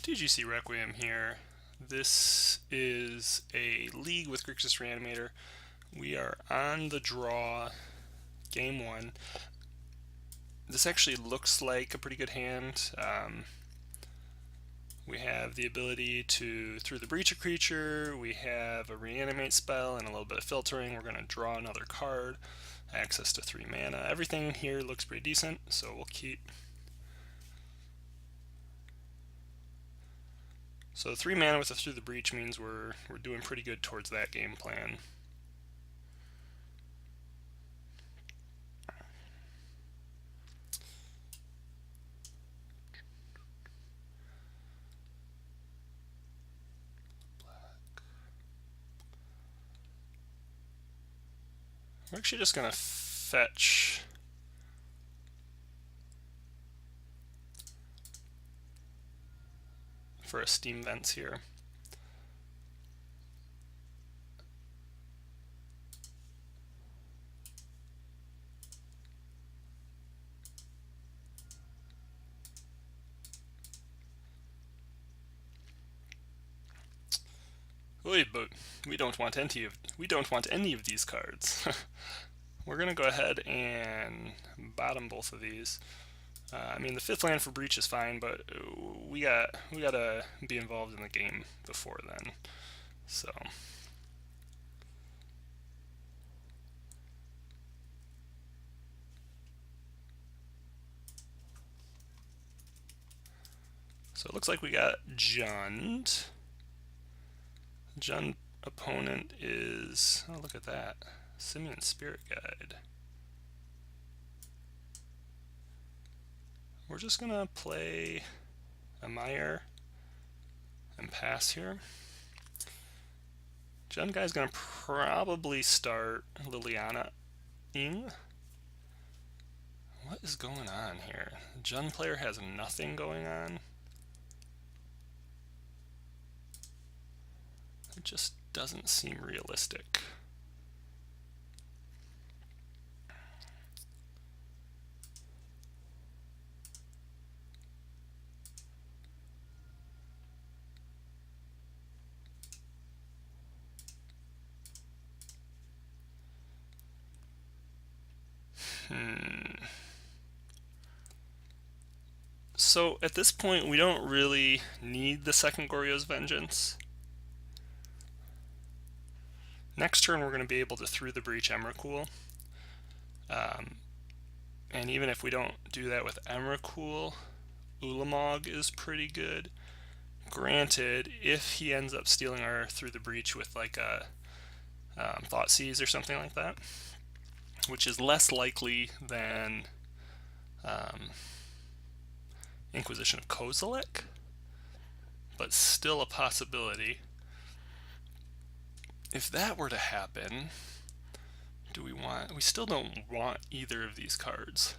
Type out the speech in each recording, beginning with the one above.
MTG Requiem here. This is a league with Grixis Reanimator. We are on the draw, game one. This actually looks like a pretty good hand. We have the ability to, through the breach a creature, we have a reanimate spell and a little bit of filtering. We're going to draw another card, access to 3 mana. Everything here looks pretty decent, so we'll keep. So 3 mana with a Through the Breach means we're doing pretty good towards that game plan. We're actually just going to fetch for a Steam Vents here. Oy, but we don't want any of these cards. We're gonna go ahead and bottom both of these. I mean, the 5th land for Breach is fine, but we gotta be involved in the game before then. So it looks like we got Jund. Jund opponent is, oh, look at that, Simian Spirit Guide. We're just gonna play a Mire and pass here. Jund guy's gonna probably start Liliana-ing. What is going on here? The Jund player has nothing going on. It just doesn't seem realistic. So at this point, we don't really need the second Goryo's Vengeance. Next turn, we're going to be able to Through the Breach Emrakul. And even if we don't do that with Emrakul, Ulamog is pretty good. Granted, if he ends up stealing our Through the Breach with like a Thoughtseize or something like that, which is less likely than Inquisition of Kozilek, but still a possibility. If that were to happen, we still don't want either of these cards.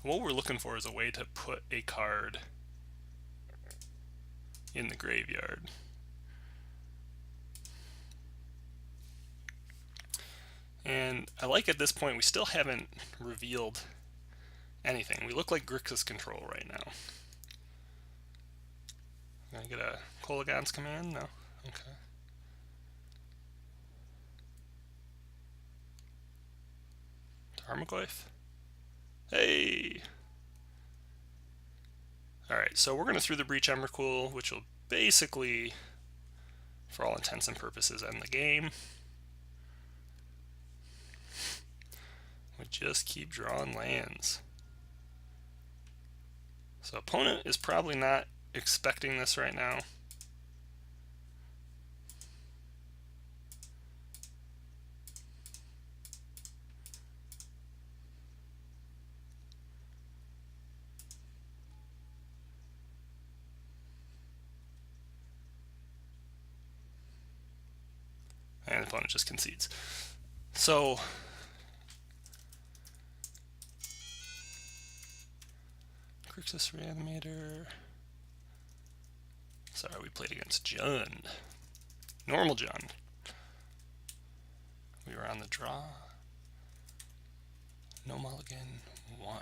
What we're looking for is a way to put a card in the graveyard. And I like at this point we still haven't revealed anything. We look like Grixis control right now. Gonna get a Kolaghan's Command? No? Okay. Tarmogoyf? Hey! Alright, so we're gonna Through the Breach Emrakul, which will basically, for all intents and purposes, end the game. We just keep drawing lands. So opponent is probably not expecting this right now. And the opponent just concedes. So Grixis Reanimator. Sorry, we played against Jund. Normal Jund. We were on the draw. No mulligan, 1.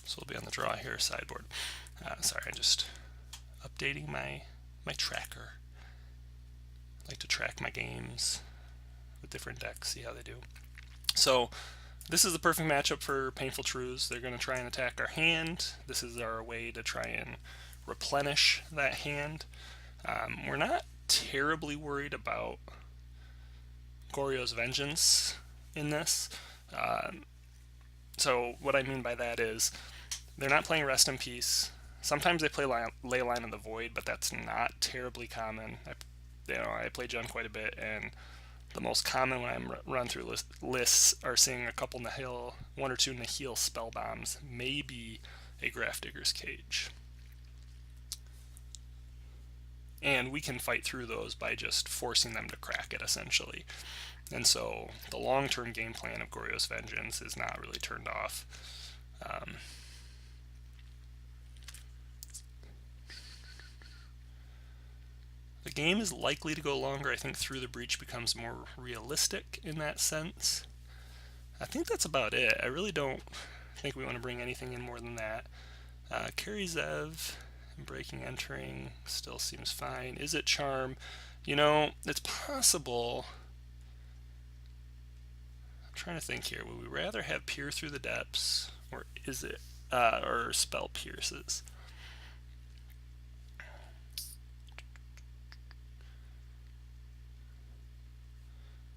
So we'll be on the draw here, sideboard. Sorry, I'm just updating my tracker. I like to track my games with different decks, see how they do. So this is the perfect matchup for Painful Truths. They're going to try and attack our hand. This is our way to try and replenish that hand. We're not terribly worried about Goryo's Vengeance in this. So what I mean by that is they're not playing Rest in Peace. Sometimes they play Leyline of the Void, but that's not terribly common. I play Jund quite a bit, and the most common when I'm run through lists are seeing a couple Nihil, one or two Nihil spell bombs, maybe a Grafdigger's Cage. And we can fight through those by just forcing them to crack it, essentially. And so the long-term game plan of Goryo's Vengeance is not really turned off. The game is likely to go longer. I think Through the Breach becomes more realistic in that sense. I think that's about it. I really don't think we want to bring anything in more than that. Carry Zev and Breaking Entering still seems fine. Is it Charm? You know, it's possible. I'm trying to think here. Would we rather have Peer Through the Depths, or is it or Spell Pierces?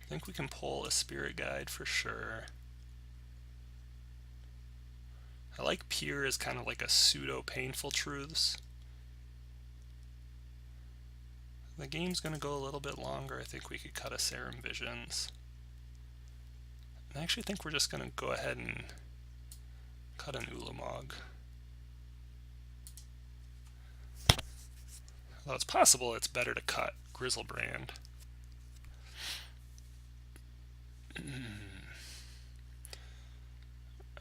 I think we can pull a Spirit Guide for sure. I like Peer as kind of like a pseudo Painful Truths. The game's going to go a little bit longer. I think we could cut a Serum Visions. And I actually think we're just going to go ahead and cut an Ulamog. Although it's possible it's better to cut Grizzlebrand.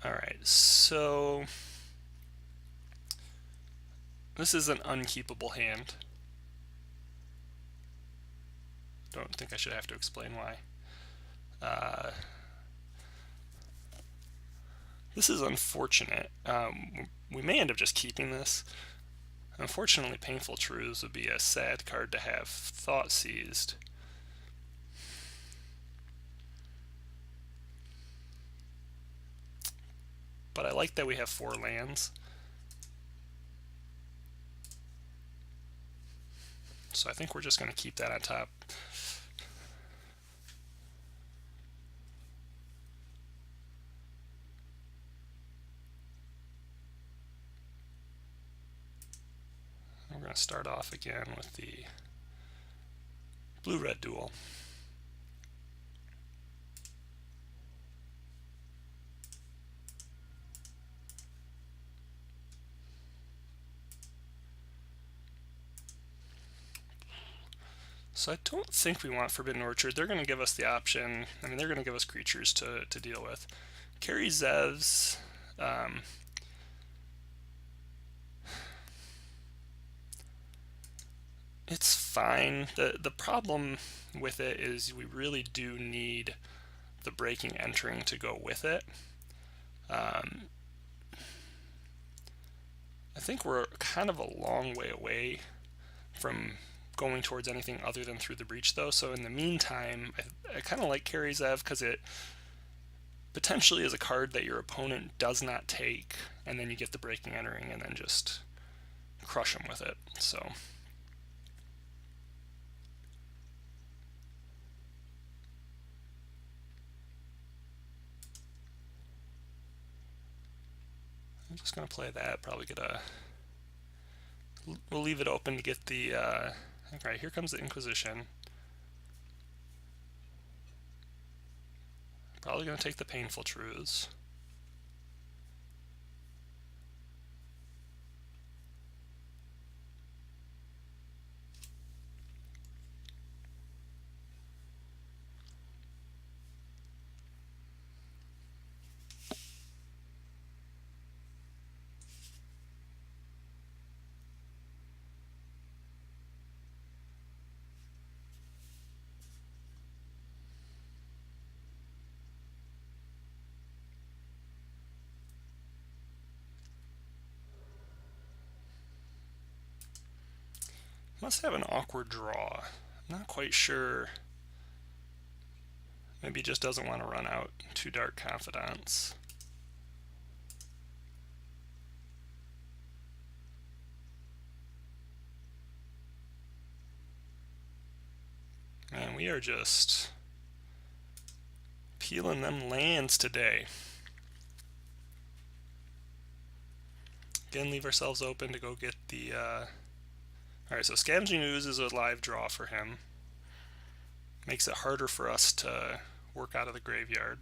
Alright, so this is an unkeepable hand. Don't think I should have to explain why. This is unfortunate. We may end up just keeping this. Unfortunately, Painful Truths would be a sad card to have Thought Seized. But I like that we have 4 lands. So I think we're just going to keep that on top. We're going to start off again with the blue-red duel. So I don't think we want Forbidden Orchard. They're going to give us the option. I mean, they're going to give us creatures to deal with. Carry Zevs. It's fine. The problem with it is we really do need the Breaking Entering to go with it. I think we're kind of a long way away from going towards anything other than Through the Breach, though. So in the meantime, I kind of like Carry Zev because it potentially is a card that your opponent does not take, and then you get the Breaking Entering and then just crush them with it. So I'm just going to play that, probably get a... We'll leave it open to get the... Alright, here comes the Inquisition. Probably going to take the Painful Truths. Must have an awkward draw. I'm not quite sure. Maybe he just doesn't want to run out two Dark Confidants. Man, we are just peeling them lands today. Again, leave ourselves open to go get the... Alright, so Scavenging Ooze is a live draw for him. Makes it harder for us to work out of the graveyard.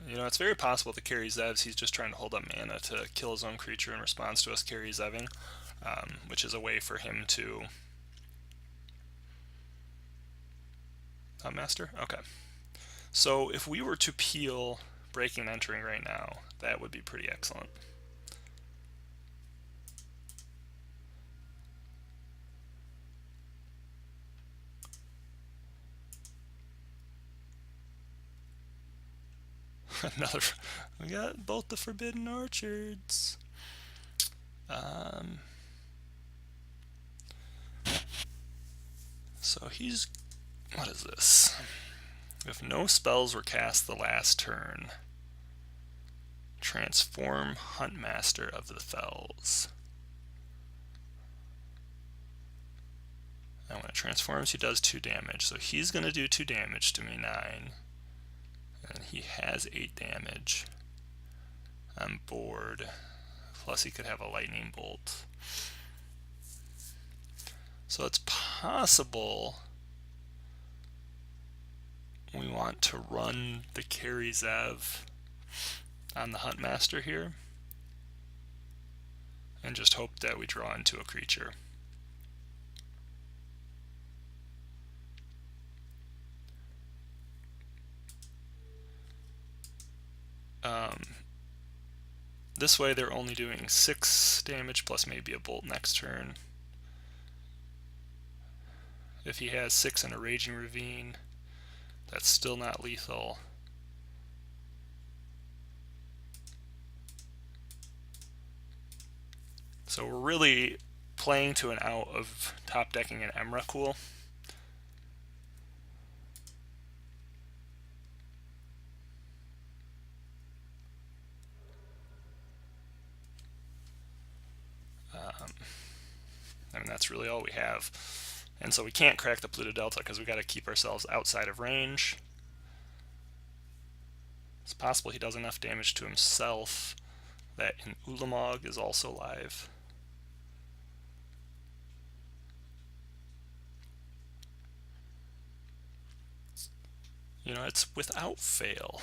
You know, it's very possible that carry Zevs, he's just trying to hold up mana to kill his own creature in response to us carry Zeving, which is a way for him to... Master? Okay. So if we were to peel Breaking and Entering right now, that would be pretty excellent. Another... We got both the Forbidden Orchards. So he's... What is this? If no spells were cast the last turn, transform Huntmaster of the Fells. And when it transforms, he does 2 damage. So he's going to do 2 damage to me, 9. And he has 8 damage. I'm bored. Plus he could have a lightning bolt. So it's possible we want to run the carry Zev on the Huntmaster here and just hope that we draw into a creature. This way they're only doing 6 damage plus maybe a bolt next turn. If he has 6 and a Raging Ravine, that's still not lethal. So we're really playing to an out of top decking an Emrakul. I mean, that's really all we have. And so we can't crack the Pluto Delta because we got to keep ourselves outside of range. It's possible he does enough damage to himself that an Ulamog is also live. You know, it's without fail.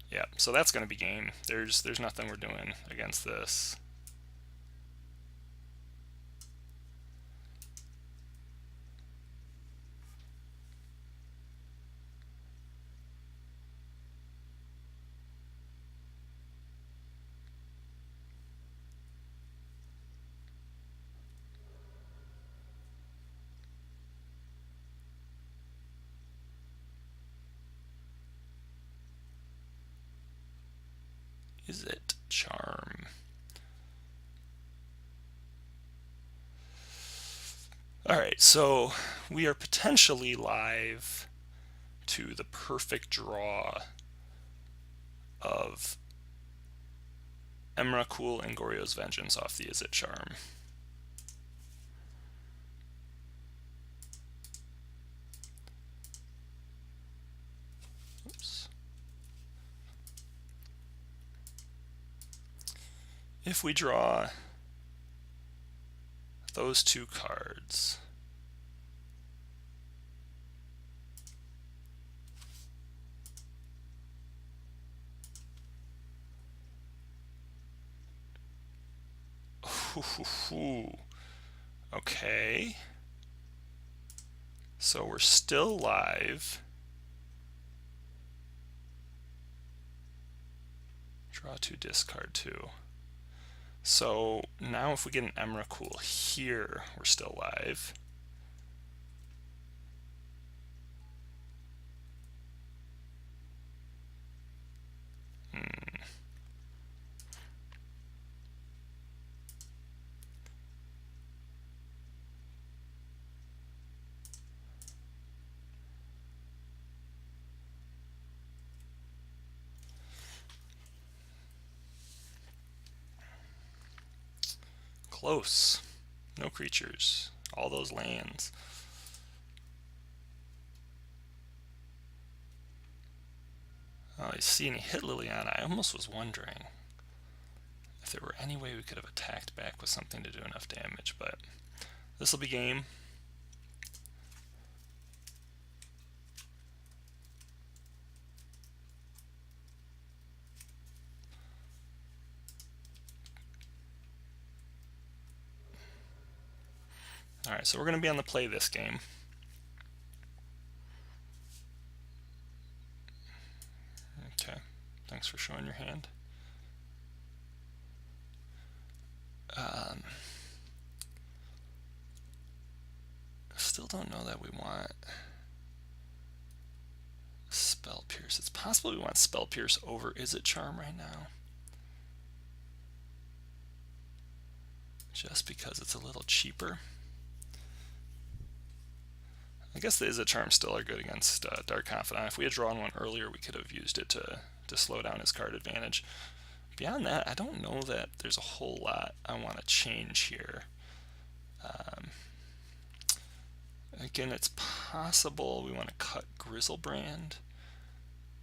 Yeah, so that's going to be game. There's nothing we're doing against this. Is it Charm? Alright, so we are potentially live to the perfect draw of Emrakul and Goryo's Vengeance off the Is It Charm. Oops. If we draw those 2 cards, Okay. So we're still live. Draw 2, discard 2. So now if we get an Emrakul here, we're still live. Close. No creatures. All those lands. Oh, you see, and he hit Liliana. I almost was wondering if there were any way we could have attacked back with something to do enough damage, but this will be game. Alright, so we're going to be on the play this game. Okay, thanks for showing your hand. Still don't know that we want Spell Pierce. It's possible we want Spell Pierce over Izzet Charm right now. Just because it's a little cheaper. I guess the Izzet Charms still are good against Dark Confidant. If we had drawn one earlier, we could have used it to slow down his card advantage. Beyond that, I don't know that there's a whole lot I want to change here. Again, it's possible we want to cut Grizzlebrand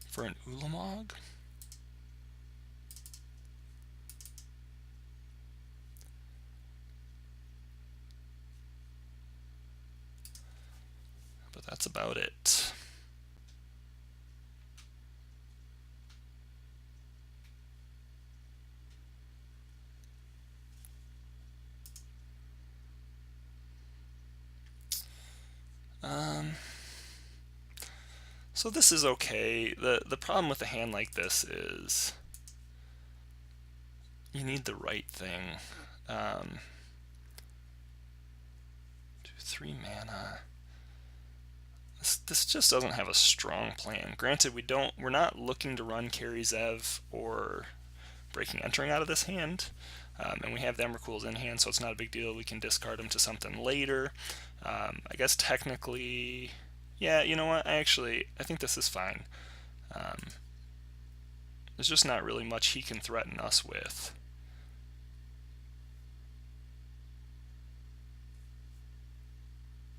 for an Ulamog. But that's about it. So this is okay. The problem with a hand like this is you need the right thing. 3 mana. This just doesn't have a strong plan. Granted, we're not looking to run Carry Zev or Breaking Entering out of this hand. And we have the Emrakuls in hand, so it's not a big deal. We can discard them to something later. I guess technically, yeah, you know what? I think this is fine. There's just not really much he can threaten us with.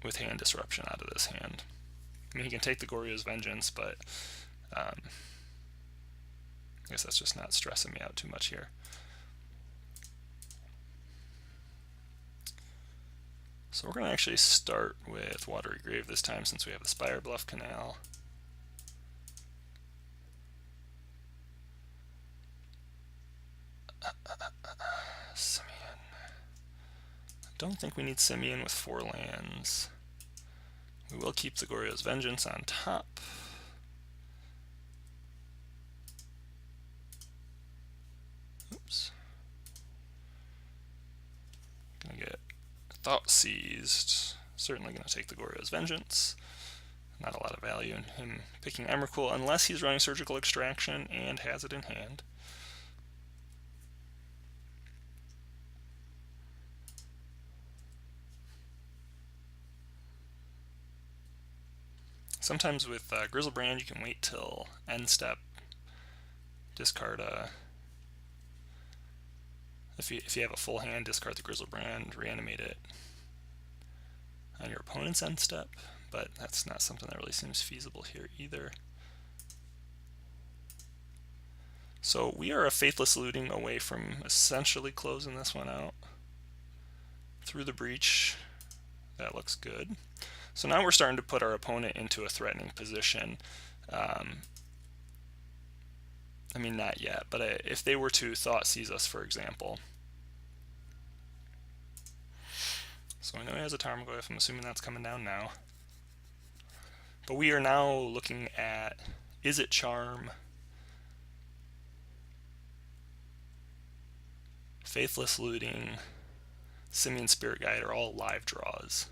With hand disruption out of this hand. I mean, he can take the Goryo's Vengeance, but I guess that's just not stressing me out too much here. So we're going to actually start with Watery Grave this time since we have the Spire Bluff Canal. Simeon. I don't think we need Simeon with 4 lands. We will keep the Goryo's Vengeance on top. Oops. Gonna get Thought Seized. Certainly gonna take the Goryo's Vengeance. Not a lot of value in him picking Emrakul unless he's running Surgical Extraction and has it in hand. Sometimes with Grizzlebrand, you can wait till end step, discard if you have a full hand, discard the Grizzlebrand, reanimate it on your opponent's end step, but that's not something that really seems feasible here either. So we are a Faithless Looting away from essentially closing this one out. Through the Breach, that looks good. So now we're starting to put our opponent into a threatening position. I mean, not yet, but if they were to Thought Seize us, for example, So I know he has a Tarmogoyf. I'm assuming that's coming down now. But we are now looking at Izzet Charm, Faithless Looting, Simian Spirit Guide are all live draws.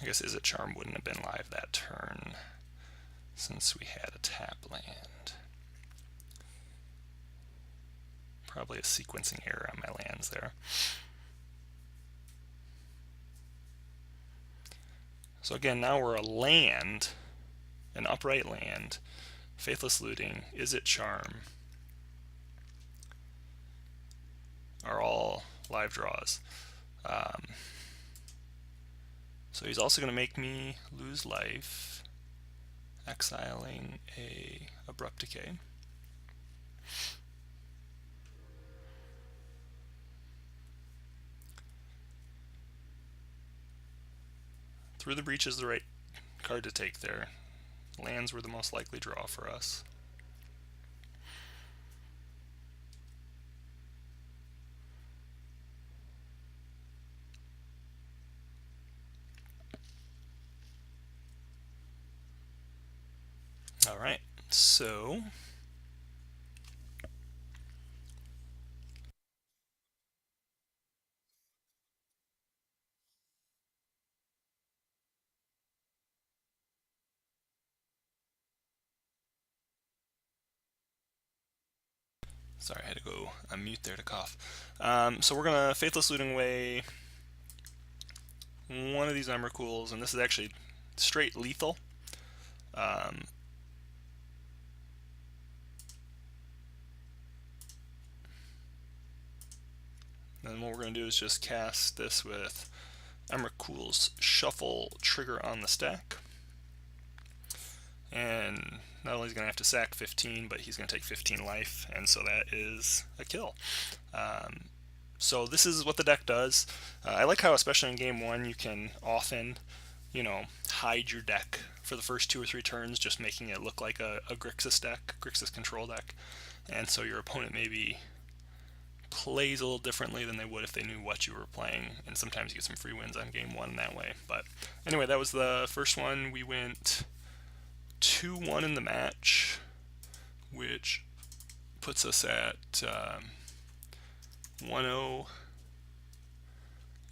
I guess Izzet Charm wouldn't have been live that turn since we had a tap land. Probably a sequencing error on my lands there. So again, now we're a land, an upright land, Faithless Looting, Izzet Charm are all live draws. So he's also going to make me lose life, exiling a Abrupt Decay. Through the Breach is the right card to take there. Lands were the most likely draw for us. All right, so sorry, I had to go unmute there to cough. So we're gonna Faithless Looting away one of these Emrakul's, and this is actually straight lethal. Then what we're going to do is just cast this with Emrakul's Shuffle trigger on the stack. And not only is he going to have to sack 15, but he's going to take 15 life, and so that is a kill. So this is what the deck does. I like how, especially in game 1, you can often, hide your deck for the first 2 or 3 turns, just making it look like a Grixis deck, Grixis control deck. And so your opponent maybe plays a little differently than they would if they knew what you were playing, and sometimes you get some free wins on game 1 that way. But anyway, that was the first one. We went 2-1 in the match, which puts us at 1-0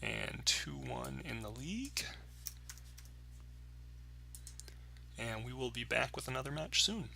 and 2-1 in the league. And we will be back with another match soon.